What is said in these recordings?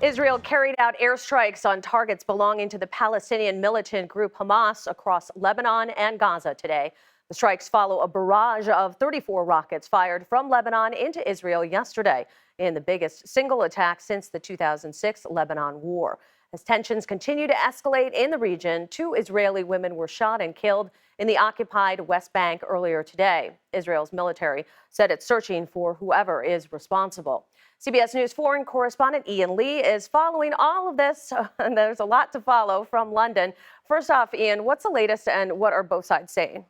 Israel carried out airstrikes on targets belonging to the Palestinian militant group Hamas across Lebanon and Gaza today. The strikes follow a barrage of 34 rockets fired from Lebanon into Israel yesterday, in the biggest single attack since the 2006 Lebanon war. As tensions continue to escalate in the region, 2 Israeli women were shot and killed in the occupied West Bank earlier today. Israel's military said it's searching for whoever is responsible. CBS News foreign correspondent Ian Lee is following all of this, and there's a lot to follow from London. First off, Ian, what's the latest and what are both sides saying?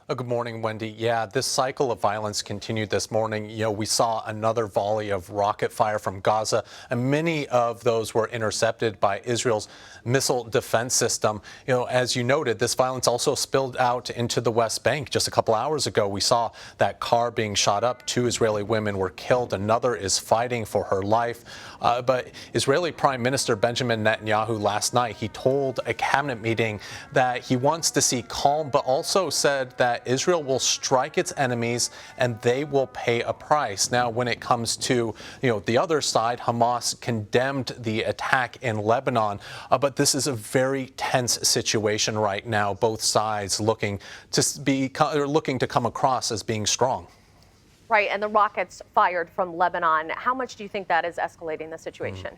Good morning, Wendy. Yeah, this cycle of violence continued this morning. We saw another volley of rocket fire from Gaza, and many of those were intercepted by Israel's missile defense system. As you noted, this violence also spilled out into the West Bank. Just a couple hours ago, we saw that car being shot up. 2 Israeli women were killed. Another is fighting for her life. But Israeli Prime Minister Benjamin Netanyahu last night, he told a cabinet meeting that he wants to see calm, but also said that Israel will strike its enemies and they will pay a price. Now, when it comes to the other side, Hamas condemned the attack in Lebanon, but this is a very tense situation right now. Both sides looking to come across as being strong. Right, and the rockets fired from Lebanon. How much do you think that is escalating the situation?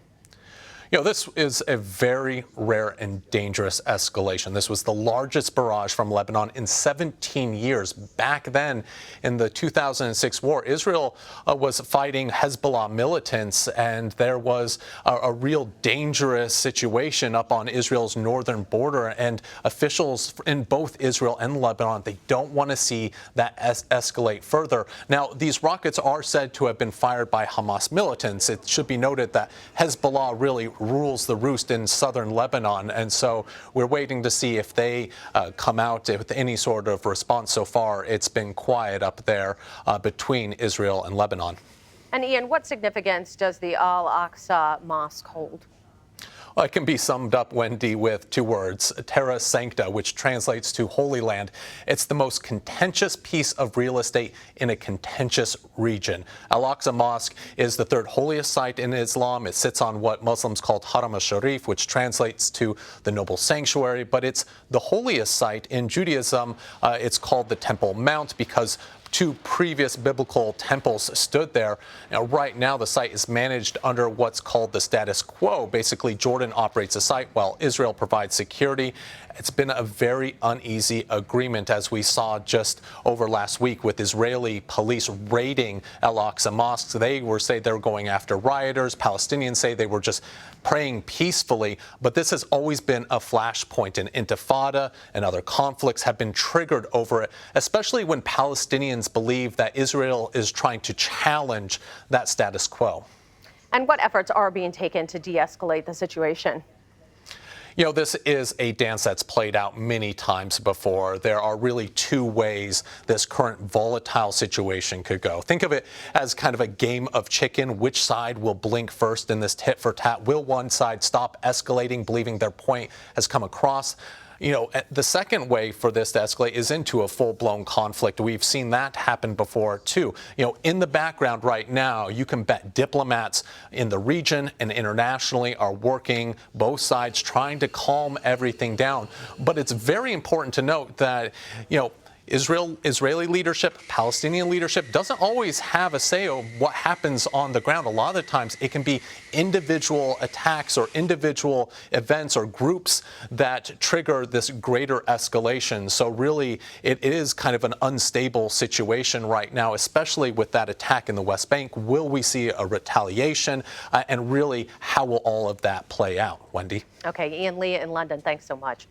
This is a very rare and dangerous escalation. This was the largest barrage from Lebanon in 17 years. Back then, in the 2006 war, Israel was fighting Hezbollah militants, and there was a real dangerous situation up on Israel's northern border. And officials in both Israel and Lebanon, they don't want to see that escalate further. Now, these rockets are said to have been fired by Hamas militants. It should be noted that Hezbollah really rules the roost in southern Lebanon, and so we're waiting to see if they come out with any sort of response. So far, it's been quiet up there between Israel and Lebanon. And Ian, what significance does the Al-Aqsa Mosque hold? Well, it can be summed up, Wendy, with 2 words, terra sancta, which translates to Holy Land. It's the most contentious piece of real estate in a contentious region. Al-Aqsa Mosque is the 3rd holiest site in Islam. It sits on what Muslims call Haram al-Sharif, which translates to the noble sanctuary, but it's the holiest site in Judaism. It's called the Temple Mount because 2 previous biblical temples stood there. Now, right now, the site is managed under what's called the status quo. Basically, Jordan operates the site while Israel provides security. It's been a very uneasy agreement, as we saw just over last week with Israeli police raiding Al-Aqsa mosques. They say they're going after rioters. Palestinians say they were just praying peacefully. But this has always been a flashpoint. An intifada and other conflicts have been triggered over it, especially when Palestinians believe that Israel is trying to challenge that status quo. And what efforts are being taken to de-escalate the situation? This is a dance that's played out many times before. There are really 2 ways this current volatile situation could go. Think of it as kind of a game of chicken. Which side will blink first in this tit for tat? Will one side stop escalating, believing their point has come across? The second way for this to escalate is into a full-blown conflict. We've seen that happen before, too. In the background right now, you can bet diplomats in the region and internationally are working, both sides trying to calm everything down. But it's very important to note that, Israeli leadership, Palestinian leadership doesn't always have a say of what happens on the ground. A lot of the times it can be individual attacks or individual events or groups that trigger this greater escalation. So really, it is kind of an unstable situation right now, especially with that attack in the West Bank. Will we see a retaliation? And really, how will all of that play out, Wendy? Okay, Ian Lee in London, thanks so much.